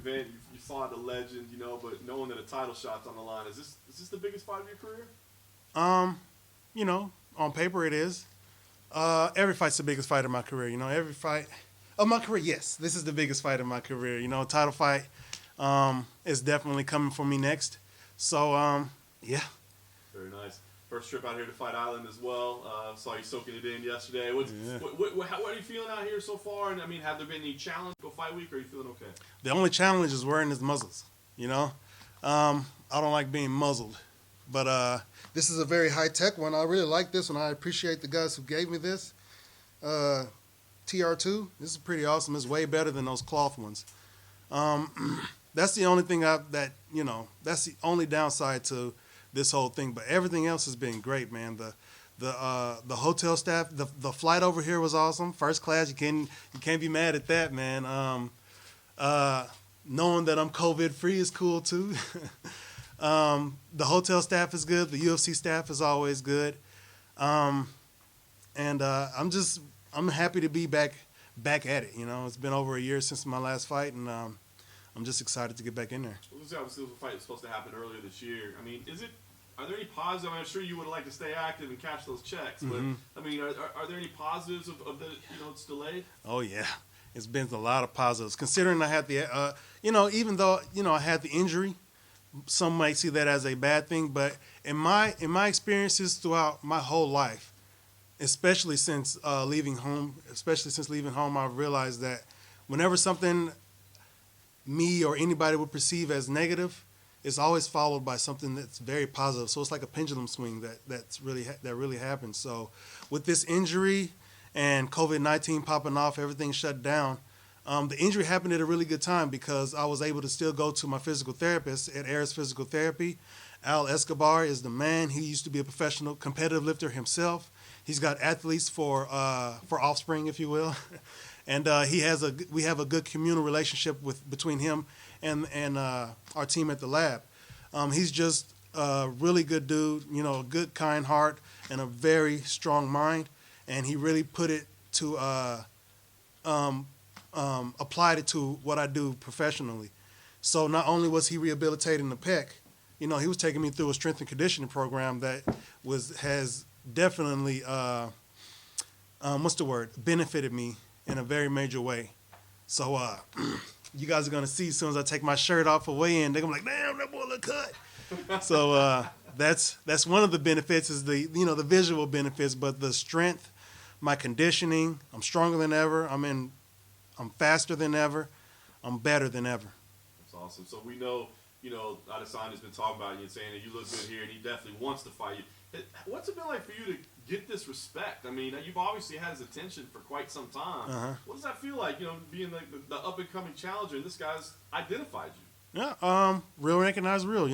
event. You fought a legend, but knowing that a title shot's on the line, is this the biggest fight of your career? Um, on paper it is. Every fight's the biggest fight of my career. Every fight of my career, yes, this is the biggest fight of my career. Title fight is definitely coming for me next. So, yeah. Very nice. First trip out here to Fight Island as well. Saw you soaking it in yesterday. What are you feeling out here so far? And have there been any challenge go fight week, or are you feeling okay? The only challenge is wearing his muzzles. I don't like being muzzled, but this is a very high tech one. I really like this one. I appreciate the guys who gave me this. TR2. This is pretty awesome. It's way better than those cloth ones. That's the only thing that's the only downside to this whole thing. But everything else has been great, man. The hotel staff, the flight over here was awesome. First class. You can't be mad at that, man. Knowing that I'm COVID free is cool too. The hotel staff is good. The UFC staff is always good. I'm happy to be back at it. It's been over a year since my last fight, and I'm just excited to get back in there. Well, this obviously was a fight that was supposed to happen earlier this year. Are there any positives? I'm sure you would like to stay active and catch those checks, but are there any positives of the it's delayed? Oh yeah, it's been a lot of positives. Considering I had the even though I had the injury, some might see that as a bad thing, but in my experiences throughout my whole life, especially since leaving home, I've realized that whenever something me or anybody would perceive as negative, it's always followed by something that's very positive. So it's like a pendulum swing that really happens. So with this injury and COVID-19 popping off, everything shut down. The injury happened at a really good time because I was able to still go to my physical therapist at Ares Physical Therapy. Al Escobar is the man. He used to be a professional competitive lifter himself. He's got athletes for offspring, if you will. And we have a good communal relationship between him and our team at the lab. He's just a really good dude, a good, kind heart, and a very strong mind. And he really put it to applied it to what I do professionally. So not only was he rehabilitating the pec, he was taking me through a strength and conditioning program that has definitely benefited me in a very major way. So you guys are gonna see as soon as I take my shirt off for weigh-in, they're gonna be like, "Damn, that boy look cut." So that's one of the benefits is the visual benefits, but the strength, my conditioning, I'm stronger than ever. I'm faster than ever. I'm better than ever. That's awesome. So we know, Adesanya's been talking about you and saying that you look good here, and he definitely wants to fight you. What's it been like for you to get this respect? You've obviously had his attention for quite some time. Uh-huh. What does that feel like, being the up-and-coming challenger, and this guy's identified you? Yeah, real recognize real,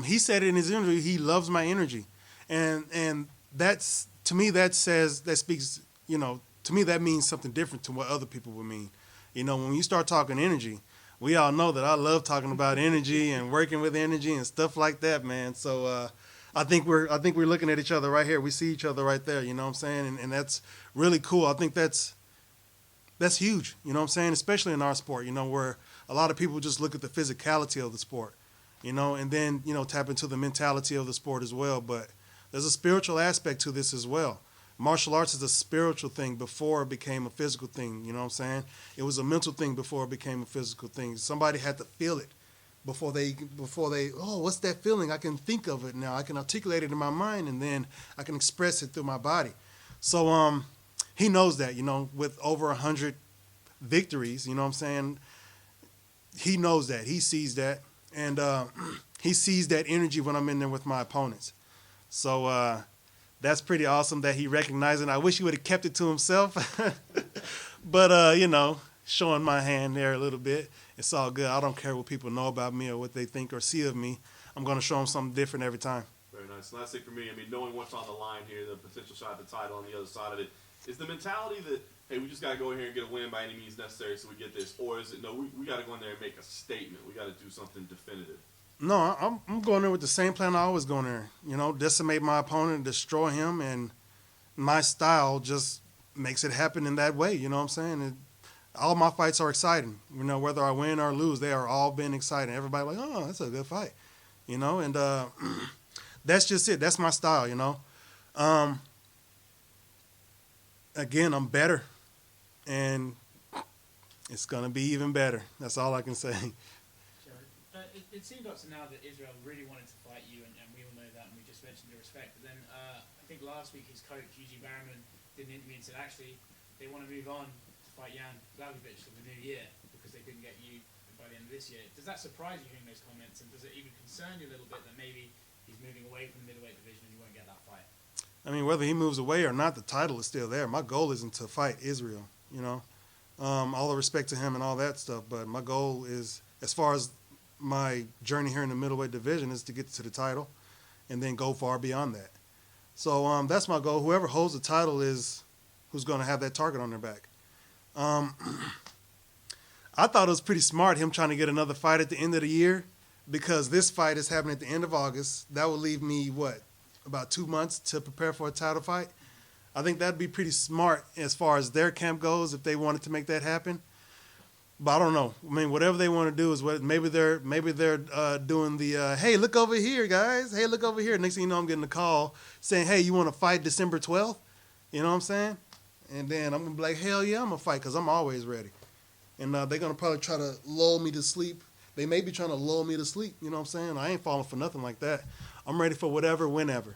He said in his interview he loves my energy. And that's, to me, to me that means something different to what other people would mean. When you start talking energy, we all know that I love talking about energy and working with energy and stuff like that, man. So I think we're looking at each other right here. We see each other right there, you know what I'm saying? And that's really cool. I think that's huge, you know what I'm saying? Especially in our sport, where a lot of people just look at the physicality of the sport, and then, tap into the mentality of the sport as well. But there's a spiritual aspect to this as well. Martial arts is a spiritual thing before it became a physical thing, you know what I'm saying? It was a mental thing before it became a physical thing. Somebody had to feel it before they, what's that feeling? I can think of it now. I can articulate it in my mind, and then I can express it through my body. So he knows that, with over 100 victories, you know what I'm saying? He knows that. He sees that. And he sees that energy when I'm in there with my opponents. So that's pretty awesome that he recognized it. I wish he would have kept it to himself. But, showing my hand there a little bit, it's all good. I don't care what people know about me or what they think or see of me. I'm going to show them something different every time. Very nice. Last thing for me, knowing what's on the line here, the potential shot at the title on the other side of it, is the mentality that, hey, we just got to go in here and get a win by any means necessary so we get this? Or is it, no, we got to go in there and make a statement. We got to do something definitive. No, I'm going there with the same plan I always go in there. Decimate my opponent, destroy him, and my style just makes it happen in that way. You know what I'm saying? All my fights are exciting. You know, whether I win or lose, they are all been exciting. Everybody like, oh, that's a good fight. You know, and that's just it. That's my style, you know. Um, again, I'm better, and it's going to be even better. That's all I can say. Sure. It seemed up to now that Israel really wanted to fight you, and we all know that, and we just mentioned the respect. But then I think last week his coach, Eugene Barrowman, did an interview and said, actually, they want to move on to fight Jan Blachowicz for the new year because they couldn't get you by the end of this year. Does that surprise you hearing those comments, and does it even concern you a little bit that maybe he's moving away from the middleweight division and you won't get that fight? I mean, whether he moves away or not, the title is still there. My goal isn't to fight Israel, you know. All the respect to him and all that stuff, but my goal is, as far as my journey here in the middleweight division, is to get to the title and then go far beyond that. So that's my goal. Whoever holds the title is who's going to have that target on their back. I thought it was pretty smart him trying to get another fight at the end of the year, because this fight is happening at the end of August. That would leave me, about 2 months to prepare for a title fight. I think that'd be pretty smart as far as their camp goes if they wanted to make that happen. But I don't know. I mean, whatever they want to do is what. Maybe they're doing the hey, look over here, guys. Hey, look over here. Next thing you know, I'm getting a call saying, hey, you want to fight December 12th? You know what I'm saying? And then I'm gonna be like, hell yeah, I'm gonna fight, because I'm always ready. And they're gonna probably try to lull me to sleep. They may be trying to lull me to sleep. You know what I'm saying? I ain't falling for nothing like that. I'm ready for whatever, whenever,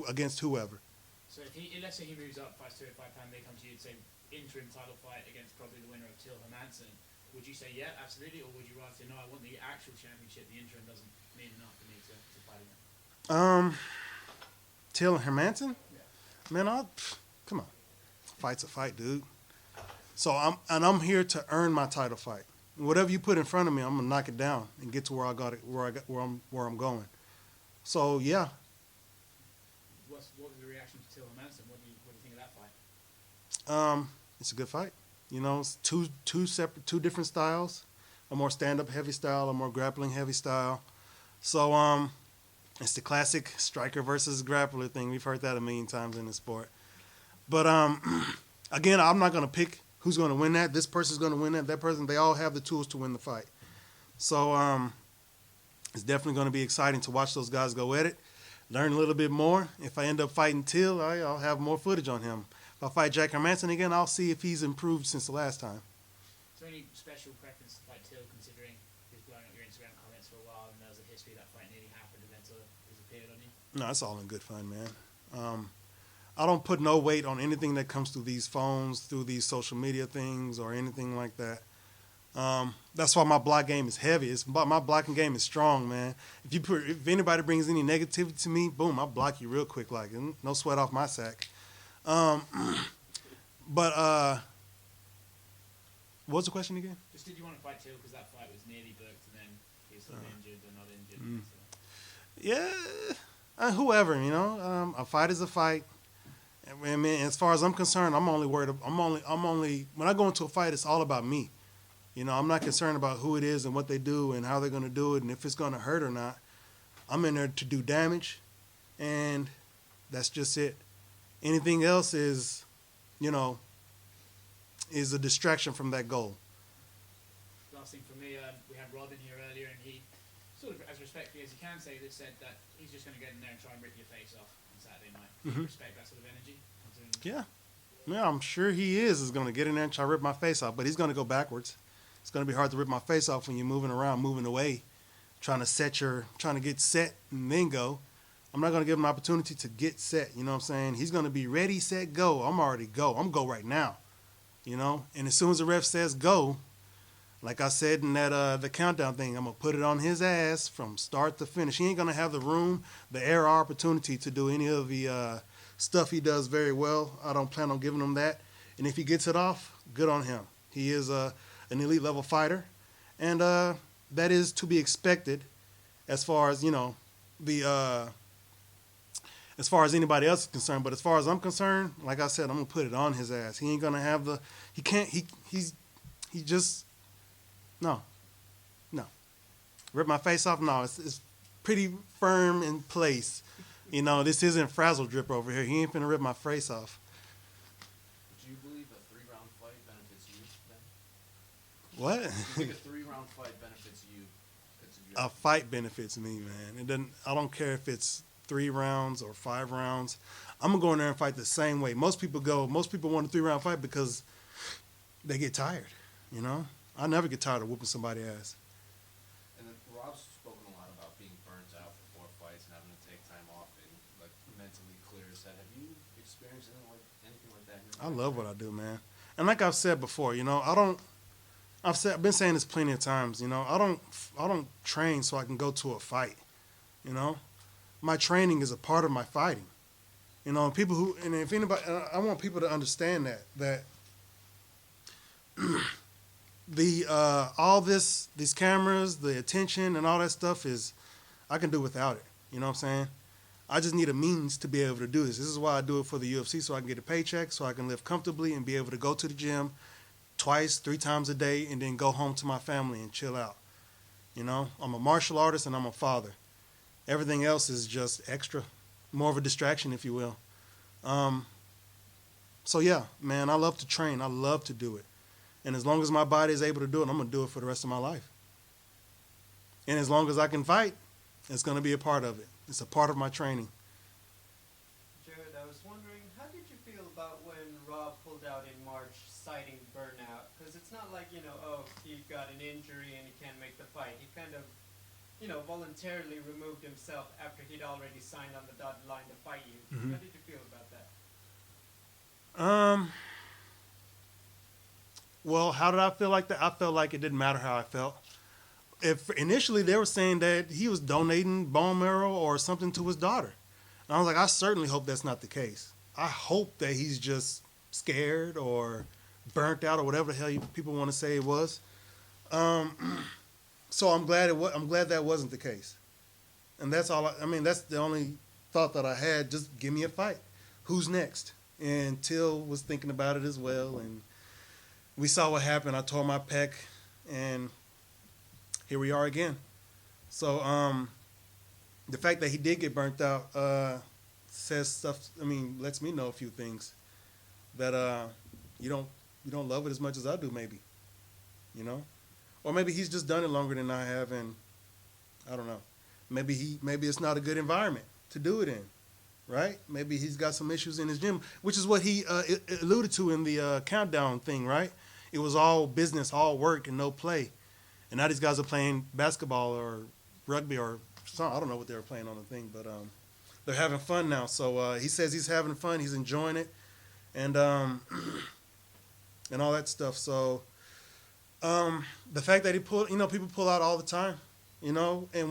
against whoever. So let's say he moves up, fights 205 pound, they come to you and say interim title fight against probably the winner of Till Hermanson. Would you say yeah, absolutely, or would you rather say no, I want the actual championship, the interim doesn't mean enough for me to fight again? Till Hermanson? Yeah. Man, come on. Fight's a fight, dude. So I'm here to earn my title fight. Whatever you put in front of me, I'm gonna knock it down and get to where I'm going. So yeah. What was the reaction to Till Hermanson? What do you think of that fight? It's a good fight. You know, it's two different styles. A more stand-up heavy style, a more grappling heavy style. So it's the classic striker versus grappler thing. We've heard that a million times in the sport. But again, I'm not gonna pick who's gonna win that. This person's gonna win that. That person. They all have the tools to win the fight. So it's definitely gonna be exciting to watch those guys go at it. Learn a little bit more. If I end up fighting Till, I'll have more footage on him. If I fight Jack Hermanson again, I'll see if he's improved since the last time. Is there any special preference to fight Till, considering he was blowing up your Instagram comments for a while and there was a history that fight nearly happened and then sort of disappeared on you? No, it's all in good fun, man. I don't put no weight on anything that comes through these phones, through these social media things, or anything like that. That's why my block game is heavy. My blocking game is strong, man. If anybody brings any negativity to me, boom, I block you real quick, like no sweat off my sack. But what was the question again? Just did you want to fight Till because that fight was nearly booked and then he was sort of injured or not injured? Yeah, whoever, you know. A fight is a fight. I mean, as far as I'm concerned, I'm only worried. I'm only when I go into a fight, it's all about me. You know, I'm not concerned about who it is and what they do and how they're going to do it and if it's going to hurt or not. I'm in there to do damage, and that's just it. Anything else is, is a distraction from that goal. Last thing for me, we had Rob in here earlier, and he sort of, as respectfully as he can say, that said that he's just going to get in there and try and rip your face off on Saturday night. Do you respect that sort of energy? Yeah, I'm sure he is going to get in there and try to rip my face off, but he's going to go backwards. It's going to be hard to rip my face off when you're moving around, moving away, trying to get set and then go. I'm not going to give him an opportunity to get set. You know what I'm saying? He's going to be ready, set, go. I'm already go. I'm go right now. You know? And as soon as the ref says go, like I said in that the countdown thing, I'm going to put it on his ass from start to finish. He ain't going to have the room, the air, or opportunity to do any of the stuff he does very well. I don't plan on giving him that. And if he gets it off, good on him. He is an elite level fighter. And that is to be expected as far as, as far as anybody else is concerned. But as far as I'm concerned, like I said, I'm going to put it on his ass. He ain't going to have no. Rip my face off? No, it's pretty firm in place. This isn't frazzle drip over here. He ain't finna rip my face off. Do you believe a 3-round fight benefits you then? What? Do you think a 3-round fight benefits you? A fight benefits me, man. It doesn't. I don't care if it's 3 rounds or 5 rounds. I'm gonna go in there and fight the same way. Most people want a 3-round fight because they get tired. You know, I never get tired of whooping somebody's ass. And then Rob's spoken a lot about being burnt out before fights and having to take time off and like mentally clear his head. Have you experienced anything like that? I love what I do, man. And like I've said before, you know, I've been saying this plenty of times. You know, I don't train so I can go to a fight. You know, my training is a part of my fighting. You know, if anybody, I want people to understand that these cameras, the attention, and all that stuff I can do without it. You know what I'm saying? I just need a means to be able to do this. This is why I do it for the UFC, so I can get a paycheck, so I can live comfortably and be able to go to the gym 3 times a day and then go home to my family and chill out. You know, I'm a martial artist and I'm a father. Everything else is just extra, more of a distraction, if you will. So yeah, man, I love to train. I love to do it. And as long as my body is able to do it, I'm going to do it for the rest of my life. And as long as I can fight, it's going to be a part of it. It's a part of my training. Jared, I was wondering, how did you feel about when Rob pulled out in March citing burnout? Because it's not like, he got an injury and he can't make the fight. He kind of, voluntarily removed himself after he'd already signed on the dotted line to fight you. Mm-hmm. How did you feel about that? Well, how did I feel like that? I felt like it didn't matter how I felt. If initially they were saying that he was donating bone marrow or something to his daughter. And I was like, I certainly hope that's not the case. I hope that he's just scared or burnt out or whatever the hell people want to say it was. So I'm glad that wasn't the case. And that's all. That's the only thought that I had. Just give me a fight. Who's next? And Till was thinking about it as well. And we saw what happened. I tore my pec, and here we are again. So the fact that he did get burnt out says stuff. Lets me know a few things that you don't love it as much as I do, maybe. You know, or maybe he's just done it longer than I have, and I don't know. Maybe it's not a good environment to do it in, right? Maybe he's got some issues in his gym, which is what he alluded to in the countdown thing, right? It was all business, all work, and no play. And now these guys are playing basketball or rugby or something. I don't know what they were playing on the thing, but they're having fun now. So he says he's having fun, he's enjoying it, and all that stuff. So the fact that he pulled, people pull out all the time, and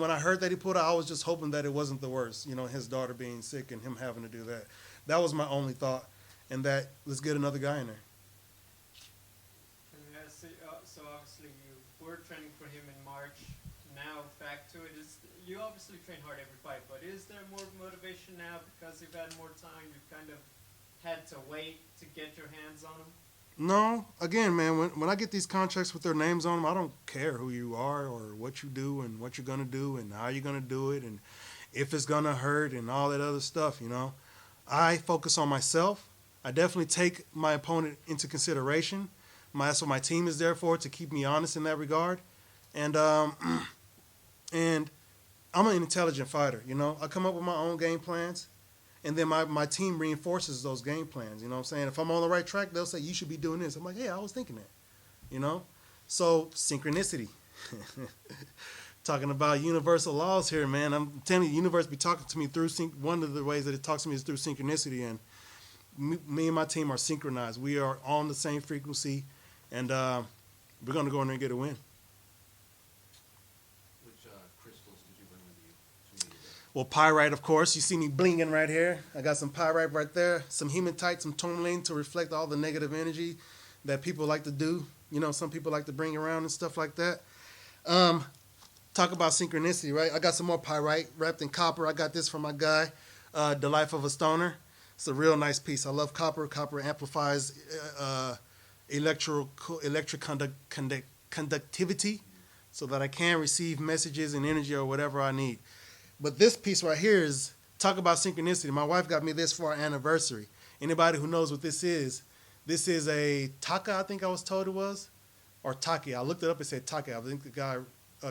when I heard that he pulled out, I was just hoping that it wasn't the worst, his daughter being sick and him having to do that. That was my only thought, and that let's get another guy in there. So obviously you were training for him in March. Now back to it. You obviously train hard every fight, but is there more motivation now because you've had more time? You've kind of had to wait to get your hands on him? No. Again, man, when I get these contracts with their names on them, I don't care who you are or what you do and what you're going to do and how you're going to do it and if it's going to hurt and all that other stuff, I focus on myself. I definitely take my opponent into consideration. That's what my team is there for, to keep me honest in that regard. And and I'm an intelligent fighter, I come up with my own game plans, and then my team reinforces those game plans, you know what I'm saying? If I'm on the right track, they'll say, you should be doing this. I'm like, hey, I was thinking that, So, synchronicity. Talking about universal laws here, man. I'm telling you, the universe be talking to me through one of the ways that it talks to me is through synchronicity, and me and my team are synchronized. We are on the same frequency, and we're going to go in there and get a win. Which crystals did you bring with you? Well, pyrite, of course. You see me blinging right here. I got some pyrite right there, some hematite, some tourmaline to reflect all the negative energy that people like to do. Some people like to bring around and stuff like that. Talk about synchronicity, right? I got some more pyrite wrapped in copper. I got this from my guy, The Life of a Stoner. It's a real nice piece. I love copper. Copper amplifies electric conductivity so that I can receive messages and energy or whatever I need. But this piece right here is, talk about synchronicity. My wife got me this for our anniversary. Anybody who knows what this is a taka, I think I was told it was. or Take. I looked it up. It said Take. I think the guy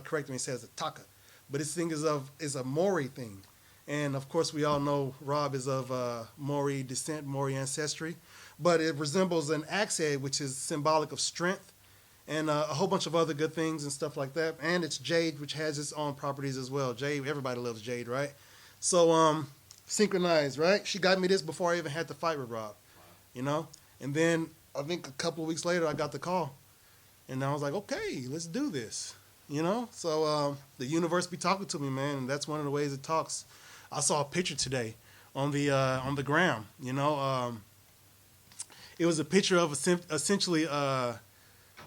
corrected me and says Taka. But this thing is a Maori thing. And, of course, we all know Rob is of Maori descent, Maori ancestry. But it resembles an axe head, which is symbolic of strength, and a whole bunch of other good things and stuff like that. And it's jade, which has its own properties as well. Jade, everybody loves jade, right? So, synchronized, right? She got me this before I even had to fight with Rob, you know? And then I think a couple of weeks later, I got the call. And I was like, okay, let's do this, you know? So the universe be talking to me, man, and that's one of the ways it talks. I saw a picture today on the gram, you know? It was a picture of essentially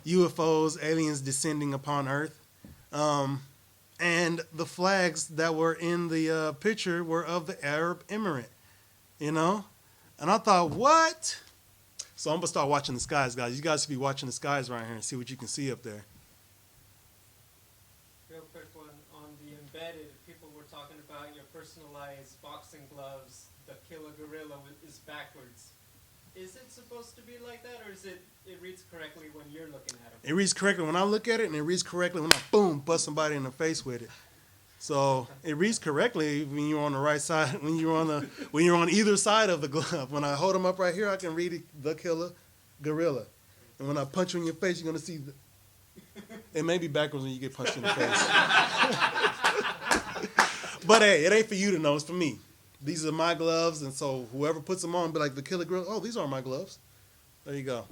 UFOs, aliens descending upon Earth. And the flags that were in the picture were of the Arab Emirate, you know? And I thought, what? So I'm going to start watching the skies, guys. You guys should be watching the skies right here and see what you can see up there. Real quick one on the embedded. People were talking about your personalized boxing gloves. The killer gorilla is backwards. Is it supposed to be like that, or is it reads correctly when you're looking at it? It reads correctly when I look at it, and it reads correctly when I, boom, bust somebody in the face with it. So it reads correctly when you're on the right side, when you're on either side of the glove. When I hold them up right here, I can read the killer gorilla. And when I punch you in your face, you're going to see it may be backwards when you get punched in the face. But hey, it ain't for you to know, it's for me. These are my gloves, and so whoever puts them on be like, the killer gorilla, oh, these aren't my gloves. There you go.